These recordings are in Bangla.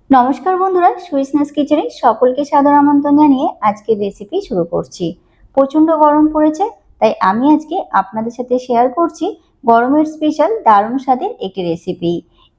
নমস্কার বন্ধুরা, সুইসনেস কিচেনে সকলকে সাদর আমন্ত্রণ জানিয়ে আজকের রেসিপি শুরু করছি। প্রচণ্ড গরম পড়েছে, তাই আমি আজকে আপনাদের সাথে শেয়ার করছি গরমের স্পেশাল দারুণ স্বাদের একটি রেসিপি।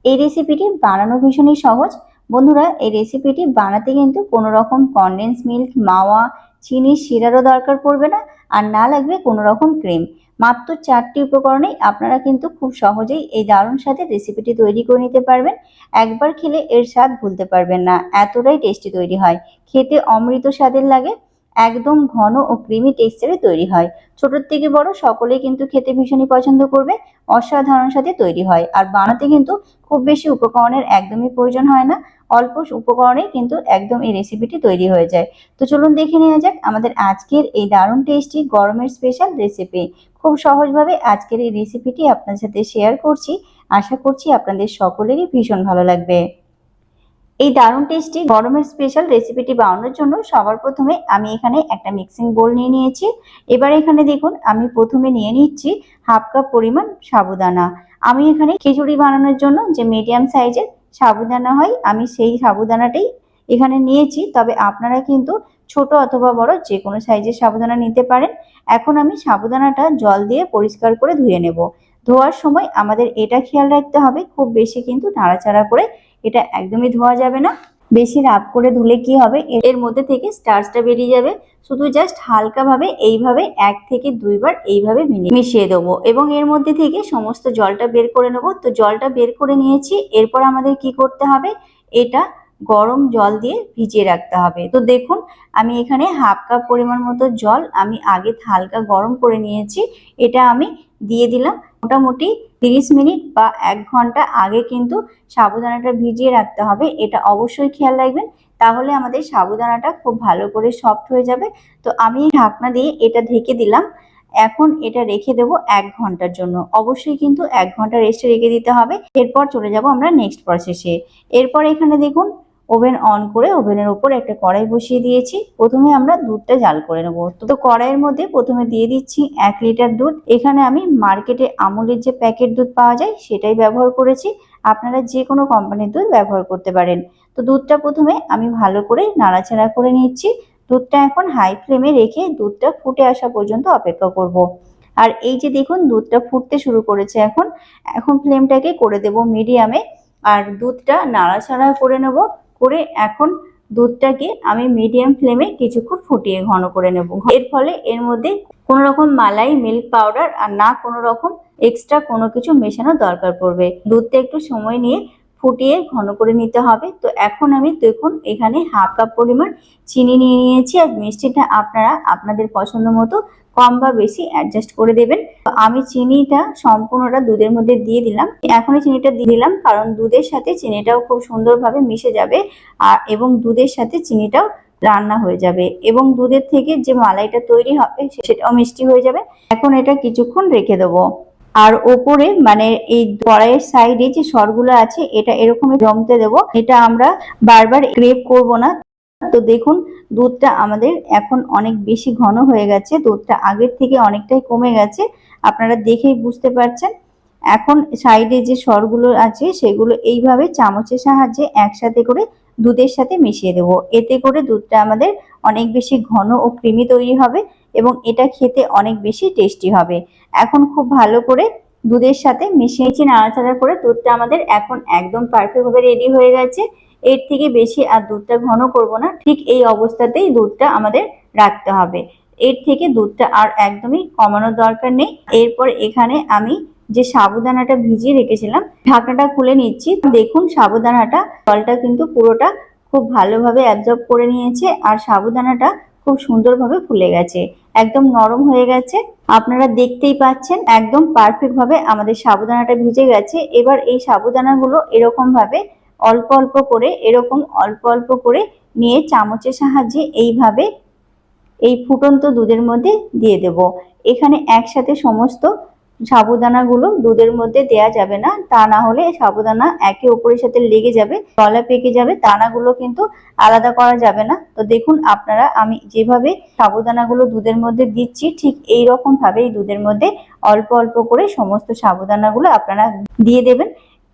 এই রেসিপিটি বানানো ভীষণই সহজ। বন্ধুরা, এই রেসিপিটি বানাতে কিন্তু কোনো রকম কনডেন্স মিল্ক, মাওয়া, চিনি, শিরারও দরকার পড়বে না, আর না লাগবে কোনো রকম ক্রিম। মাত্র 4টি উপকরণেই আপনারা কিন্তু খুব সহজেই এই দারুণ স্বাদের রেসিপিটি তৈরি করে নিতে পারবেন। একবার খেলে এর স্বাদ ভুলতে পারবেন না, এতটাই টেস্টি তৈরি হয়। খেতে অমৃত স্বাদের লাগে, একদম ঘন ও ক্রিমি টেক্সচারে তৈরি হয়। ছোটর থেকে বড় সকলেই কিন্তু খেতে ভীষণই পছন্দ করবে। অসাধারণ স্বাদে তৈরি হয়, আর বানাতে কিন্তু খুব বেশি উপকরণের একদমই প্রয়োজন হয় না। অল্প উপকরণেই কিন্তু একদম এই রেসিপিটি তৈরি হয়ে যায়। তো চলুন দেখে নেওয়া যাক আমাদের আজকের এই দারুণ টেস্টি গরমের স্পেশাল রেসিপি। খুব সহজভাবে আজকের এই রেসিপিটি আপনাদের সাথে শেয়ার করছি। আশা করছি আপনাদের সকলেরই ভীষণ ভালো লাগবে। এই দারুণ টেস্টি গরমের স্পেশাল রেসিপিটি বানানোর জন্য সবার প্রথমে আমি এখানে একটা মিক্সিং বোল নিয়ে নিয়েছি। এবার এখানে দেখুন আমি প্রথমে নিয়ে নিচ্ছি হাফ কাপ পরিমাণ সাবুদানা। আমি এখানে খিচুড়ি বানানোর জন্য যে মিডিয়াম সাইজের সাবুদানা হয়, আমি সেই সাবুদানাটাই এখানে নিয়েছি। তবে আপনারা কিন্তু ছোট অথবা বড় যে কোনো সাইজের সাবুদানা নিতে পারেন। এখন আমি সাবুদানাটা জল দিয়ে পরিষ্কার করে ধুয়ে নেব। ধোয়ার সময় আমাদের এটা খেয়াল রাখতে হবে, খুব বেশি কিন্তু নাড়াচাড়া করে এটা একদমই ধোয়া যাবে না। বেশি রাব করে ধুলে কি হবে, এর মধ্যে থেকে স্টার্চটা বেরিয়ে যাবে। শুধু জাস্ট হালকা ভাবে এইভাবে 1 থেকে 2 বার এইভাবে মিশিয়ে দেবো এবং এর মধ্যে থেকে সমস্ত জলটা বের করে নেবো। তো জলটা বের করে নিয়েছি। এরপর আমাদের কি করতে হবে, এটা গরম জল দিয়ে ভিজিয়ে রাখতে হবে। তো দেখুন আমি এখানে হাফ কাপ পরিমাণ মতো জল আমি আগে হালকা গরম করে নিয়েছি। এটা আমি দিয়ে দিলাম। মোটামুটি 30 মিনিট বা 1 ঘন্টা আগে কিন্তু সাবুদানাটা ভিজিয়ে রাখতে হবে। এটা অবশ্যই খেয়াল রাখবেন, তাহলে আমাদের সাবুদানাটা খুব ভালো করে সফট হয়ে যাবে। তো আমি ঢাকনা দিয়ে এটা ঢেকে দিলাম। এখন এটা রেখে দেবো 1 ঘন্টার জন্য। অবশ্যই কিন্তু 1 ঘন্টা রেস্টে রেখে দিতে হবে। এরপর চলে যাব আমরা নেক্সট প্রসেসে। এরপর এখানে দেখুন ওভেন অন করে ওভেনের উপর একটা কড়াই বসিয়ে দিয়েছি। প্রথমে আমরা দুধটা জাল করে নেবো। তো কড়াইয়ের মধ্যে প্রথমে দিয়ে দিচ্ছি 1 লিটার দুধ। এখানে আমি মার্কেটে আমুলের যে প্যাকেট দুধ পাওয়া যায় সেটাই ব্যবহার করেছি। আপনারা যে কোনো কোম্পানির দুধ ব্যবহার করতে পারেন। তো দুধটা প্রথমে আমি ভালো করে নাড়াচাড়া করে নিচ্ছি। দুধটা এখন হাই ফ্লেমে রেখে দুধটা ফুটে আসা পর্যন্ত অপেক্ষা করব। আর এই যে দেখুন দুধটা ফুটতে শুরু করেছে। এখন এখন ফ্লেমটাকে করে দেব মিডিয়ামে, আর দুধটা নাড়াচাড়া করে নেব। করে এখন দুধটাকে আমি মিডিয়াম ফ্লেমে কিছুক্ষণ ফুটিয়ে ঘন করে নেব। এর ফলে এর মধ্যে কোনো রকম মালাই, মিল্ক পাউডার আর না কোনো রকম এক্সট্রা কোনো কিছু মেশানোর দরকার পড়বে। দুধটা একটু সময় নিয়ে ফুটিয়ে ঘন করে নিতে হবে। তো এখন আমি দেখুন এখানে হাফ কাপ পরিমাণ চিনি নিয়ে নিয়েছি, আর মিষ্টিটা আপনারা আপনাদের পছন্দ মতো কম বা বেশি অ্যাডজাস্ট করে দেবেন। তো আমি চিনিটা সম্পূর্ণটা দুধের মধ্যে দিয়ে দিলাম। এখনই চিনিটা দিয়ে দিলাম কারণ দুধের সাথে চিনিটাও খুব সুন্দরভাবে মিশে যাবে, আর এবং দুধের সাথে চিনিটাও রান্না হয়ে যাবে এবং দুধের থেকে যে মালাইটা তৈরি হবে সেটাও মিষ্টি হয়ে যাবে। এখন এটা কিছুক্ষণ রেখে দেবো। আর ওপরে মানে এই কড়াইয়ের সাইডে যে সরগুলো আছে এটা এরকমই জমতে দেব। এটা আমরা বারবার গ্রেপ করব না। তো দেখুন দুধটা আমাদের এখন অনেক বেশি ঘন হয়ে গেছে, দুধটা আগের থেকে অনেকটাই কমে গেছে, আপনারা দেখেই বুঝতে পারছেন। এখন সাইডে যে সরগুলো আছে সেগুলো এইভাবে চামচের সাহায্যে একসাথে করে দুধের সাথে মিশিয়ে দেবো। এতে করে দুধটা আমাদের অনেক বেশি ঘন ও ক্রিমি তৈরি হবে এবং এটা খেতে অনেক বেশি টেস্টি হবে। এখন খুব ভালো করে দুধের সাথে মিশিয়েছি নাড়াচাড়া করে। দুধটা আমাদের এখন একদম পারফেক্ট ভাবে রেডি হয়ে গেছে। এর থেকে বেশি আর দুধটা ঘন করব না, ঠিক এই অবস্থাতেই দুধটা আমাদের রাখতে হবে। এর থেকে দুধটা আর একদমই কমানোর দরকার নেই। এরপর এখানে আমি যে সাবুদানাটা ভিজিয়ে রেখেছিলাম ঢাকনাটা খুলে নিচ্ছি। দেখুন সাবুদানাটা জলটা কিন্তু পুরোটা খুব ভালোভাবে অ্যাবজর্ব করে নিয়েছে, আর সাবুদানাটা খুব সুন্দরভাবে ফুলে গেছে, একদম নরম হয়ে গেছে। আপনারা দেখতেই পাচ্ছেন একদম পারফেক্ট ভাবে আমাদের সাবুদানাটা ভিজে গেছে। এবার এই সাবুদানাগুলো এরকম ভাবে অল্প অল্প করে অল্প অল্প করে নিয়ে চামচের সাহায্যে এইভাবে এই ফুটন্ত দুধের মধ্যে দিয়ে দেব। এখানে একসাথে সমস্ত সাবুদানাগুলো দুধের মধ্যে দেয়া যাবে না, তা না হলে সাবুদানা একে অপরের সাথে লেগে যাবে, গলা পেকে যাবে। দানাগুলো কিন্তু আলাদা করা যাবে না। তো দেখুন আপনারা আমি যেভাবে সাবুদানাগুলো দুধের মধ্যে দিচ্ছি ঠিক এই রকম ভাবে দুধের মধ্যে অল্প অল্প করে সমস্ত সাবুদানাগুলো আপনারা দিয়ে দেবেন।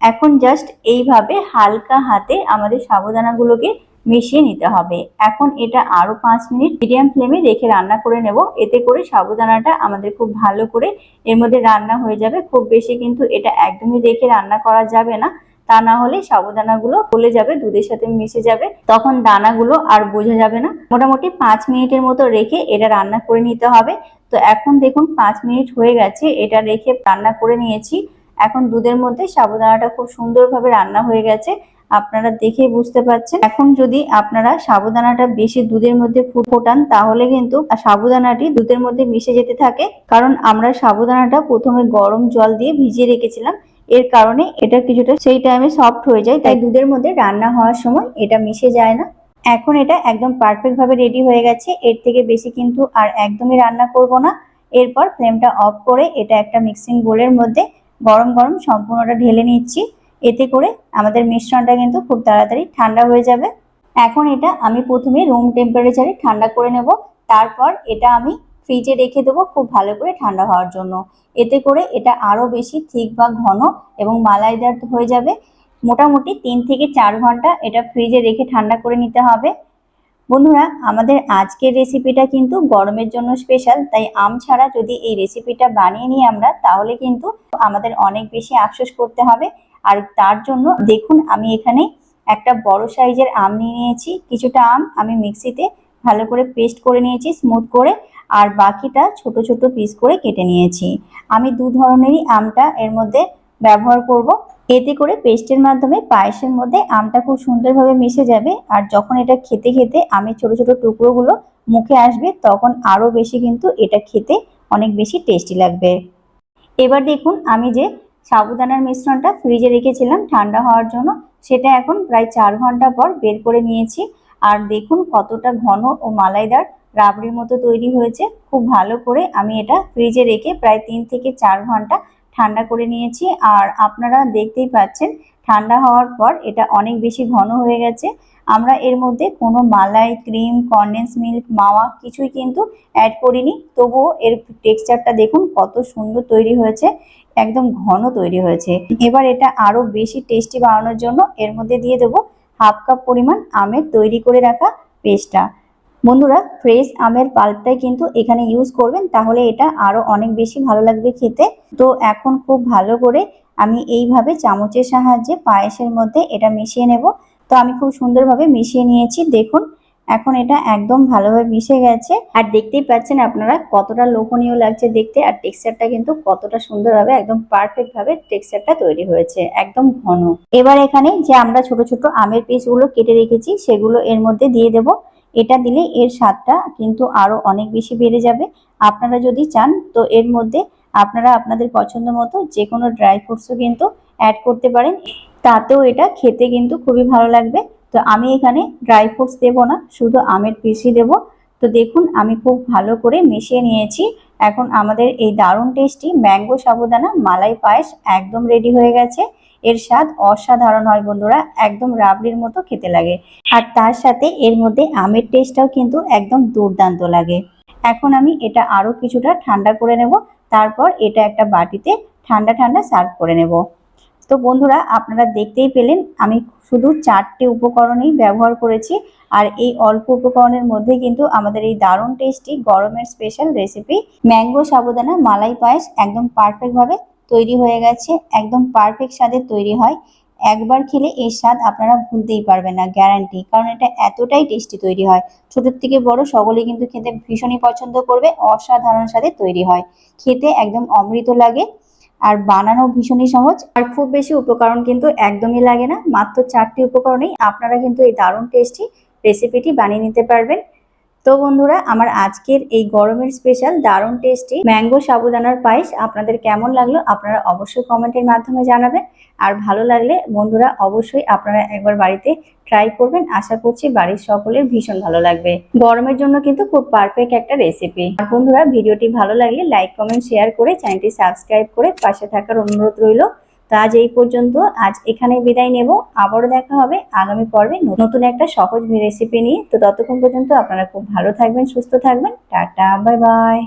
এখন জাস্ট এইভাবে হালকা হাতে আমাদের সাবুদানাগুলোকে মিশিয়ে নিতে হবে। এখন এটা আরো 5 মিনিট মিডিয়াম ফ্লেমে রেখে রান্না করে নেব। এতে করে সাবুদানাটা আমাদের খুব ভালো করে এর মধ্যে রান্না হয়ে যাবে। খুব বেশি কিন্তু এটা একদমই রেখে রান্না করা যাবে না, তা না হলে সাবুদানাগুলো গলে যাবে, দুধের সাথে মিশে যাবে, তখন দানাগুলো আর বোঝা যাবে না। মোটামুটি 5 মিনিটের মতো রেখে এটা রান্না করে নিতে হবে। তো এখন দেখুন 5 মিনিট হয়ে গেছে, এটা রেখে রান্না করে নিয়েছি। এখন দুধের মধ্যে সাবুদানাটা খুব সুন্দরভাবে রান্না হয়ে গেছে, আপনারা দেখে বুঝতে পারছেন। এখন যদি আপনারা সাবুদানাটা বেশি দুধের মধ্যে ফোটান তাহলে কিন্তু সাবুদানাটি দুধের মধ্যে মিশে যেতে থাকে, কারণ আমরা সাবুদানাটা প্রথমে গরম জল দিয়ে ভিজিয়ে রেখেছিলাম, এর কারণে এটা কিছুটা সেই টাইমে সফট হয়ে যায়, তাই দুধের মধ্যে রান্না হওয়ার সময় এটা মিশে যায় না। এখন এটা একদম পারফেক্ট ভাবে রেডি হয়ে গেছে, এর থেকে বেশি কিন্তু আর একদমই রান্না করব না। এরপর ফ্লেমটা অফ করে এটা একটা মিক্সিং বোলের মধ্যে গরম গরম সম্পূর্ণটা ঢেলে নিচ্ছি। এতে করে আমাদের মিশ্রণটা কিন্তু খুব তাড়াতাড়ি ঠান্ডা হয়ে যাবে। এখন এটা আমি প্রথমে রুম টেম্পারেচারে ঠান্ডা করে নেব, তারপর এটা আমি ফ্রিজে রেখে দেবো খুব ভালো করে ঠান্ডা হওয়ার জন্য। এতে করে এটা আরো বেশি থিক বা ঘন এবং মালাইদার হয়ে যাবে। মোটামুটি 3 থেকে 4 ঘন্টা এটা ফ্রিজে রেখে ঠান্ডা করে নিতে হবে। বন্ধুরা, আমাদের আজকের রেসিপিটা কিন্তু গরমের জন্য স্পেশাল, তাই আম ছাড়া যদি এই রেসিপিটা বানিয়ে নিই আমরা, তাহলে কিন্তু আমাদের অনেক বেশি আফসোস করতে হবে। আর তার জন্য দেখুন আমি এখানে একটা বড় সাইজের আম নিয়ে নিয়েছি। কিছুটা আম আমি মিক্সিতে ভালো করে পেস্ট করে নিয়েছি স্মুথ করে, আর বাকিটা ছোট ছোট পিস করে কেটে নিয়েছি। আমি দু ধরনেরই আমটা এর মধ্যে ব্যবহার করব। এতে করে পেস্টের মাধ্যমে পায়েসের মধ্যে আমটা খুব সুন্দরভাবে মিশে যাবে, আর যখন এটা খেতে খেতে আমের ছোট ছোট টুকরোগুলো মুখে আসবে তখন আরো বেশি কিন্তু এটা খেতে অনেক বেশি টেস্টি লাগবে। এবার দেখুন আমি যে সাবুদানার মিশ্রণটা ফ্রিজে রেখেছিলাম ঠান্ডা হওয়ার জন্য, সেটা এখন প্রায় 4 ঘন্টা পর বের করে নিয়েছি। আর দেখুন কতটা ঘন ও মালাইদার রাবড়ির মতো তৈরি হয়েছে। খুব ভালো করে আমি এটা ফ্রিজে রেখে প্রায় 3 থেকে 4 ঘন্টা ঠান্ডা করে নিয়েছি। আর আপনারা দেখতেই পাচ্ছেন ঠান্ডা হওয়ার পর এটা অনেক বেশি ঘন হয়ে গেছে। আমরা এর মধ্যে কোনো মালাই, ক্রিম, কনডেন্স মিল্ক, মাওয়া কিছুই কিন্তু অ্যাড করিনি, তবুও এর টেক্সচারটা দেখুন কত সুন্দর তৈরি হয়েছে, একদম ঘন তৈরি হয়েছে। এবার এটা আরো বেশি টেস্টি বানানোর জন্য এর মধ্যে দিয়ে দেবো হাফ কাপ পরিমাণ আমের তৈরি করে রাখা পেস্টটা। বন্ধুরা, ফ্রেশ আমের পাল্পটাই কিন্তু এখানে ইউজ করবেন, তাহলে এটা আরো অনেক বেশি ভালো লাগবে খেতে। তো এখন খুব ভালো করে আমি এইভাবে চামচের সাহায্যে পায়েসের মধ্যে এটা মিশিয়ে নেব। তো আমি খুব সুন্দরভাবে মিশিয়ে নিয়েছি, দেখুন এখন এটা একদম ভালোভাবে মিশে গেছে। আর দেখতেই পাচ্ছেন আপনারা কতটা লোভনীয় লাগছে দেখতে, আর টেক্সচারটা কিন্তু কতটা সুন্দরভাবে একদম পারফেক্ট ভাবে টেক্সচারটা তৈরি হয়েছে, একদম ঘন। এবার এখানে যে আমরা ছোট ছোট আমের পিসগুলো কেটে রেখেছি সেগুলো এর মধ্যে দিয়ে দেব। এটা দিলে এর স্বাদটা কিন্তু আরো অনেক বেশি বেড়ে যাবে। আপনারা যদি চান তো এর মধ্যে আপনারা আপনাদের পছন্দ মতো যে কোনো ড্রাই ফ্রুটসও কিন্তু অ্যাড করতে পারেন, তাতেও এটা খেতে কিন্তু খুবই ভালো লাগবে। তো আমি এখানে ড্রাই ফ্রুটস দেবো না, শুধু আমের পিসই দেব। তো দেখুন আমি খুব ভালো করে মিশিয়ে নিয়েছি। এখন আমাদের এই দারুণ টেস্টি ম্যাঙ্গো সাবুদানা মালাই পায়েস একদম রেডি হয়ে গেছে। এর স্বাদ অসাধারণ হয় বন্ধুরা, একদম রাবড়ির মতো খেতে লাগে, আর তার সাথে এর মধ্যে আমের টেস্টটাও কিন্তু একদম দুর্দান্ত লাগে। এখন আমি এটা আরো কিছুটা ঠান্ডা করে নেব, তারপর এটা একটা বাটিতে ঠান্ডা ঠান্ডা সার্ভ করে নেব। তো বন্ধুরা, আপনারা দেখতেই পেলেন আমি শুধু 4টে উপকরণই ব্যবহার করেছি, আর এই অল্প উপকরণের মধ্যে কিন্তু আমাদের এই দারুণ টেস্টি গরমের স্পেশাল রেসিপি ম্যাঙ্গো সাবুদানা মালাই পায়েস একদম পারফেক্ট ভাবে তৈরি হয়ে গেছে। একদম পারফেক্ট স্বাদের তৈরি হয়, একবার খেলে এর স্বাদ আপনারা ভুলতেই পারবেন না, গ্যারান্টি, কারণ এটা এতটাই টেস্টি তৈরি হয়। ছোট থেকে বড় সকলেই কিন্তু খেতে ভীষণই পছন্দ করবে, অসাধারণ স্বাদে তৈরি হয়, খেতে একদম অমৃত লাগে। আর বানানো ভীষণই সহজ, আর খুব বেশি উপকরণ কিন্তু একদমই লাগে না, মাত্র 4টি উপকরণেই আপনারা কিন্তু এই দারুণ টেস্টি রেসিপিটি বানিয়ে নিতে পারবেন। তো বন্ধুরা, আমার আজকের এই গরমের স্পেশাল দারুণ টেস্টি ম্যাঙ্গো সাবুদানার পায়েস আপনাদের কেমন লাগলো আপনারা অবশ্যই কমেন্টের মাধ্যমে জানাবেন। আর ভালো লাগলে বন্ধুরা অবশ্যই আপনারা একবার বাড়িতে ট্রাই করবেন, আশা করছি বাড়ির সকলের ভীষণ ভালো লাগবে। গরমের জন্য কিন্তু খুব পারফেক্ট একটা রেসিপি। আর বন্ধুরা, ভিডিওটি ভালো লাগলে লাইক, কমেন্ট, শেয়ার করে চ্যানেলটি সাবস্ক্রাইব করে পাশে থাকার অনুরোধ রইল। তো আজ এই পর্যন্ত, আজ এখানে বিদায় নেব। আবারও দেখা হবে আগামী পর্বে নতুন একটা সহজ রেসিপি নিয়ে। তো ততক্ষণ পর্যন্ত আপনারা খুব ভালো থাকবেন, সুস্থ থাকবেন, টাটা, বাই বাই।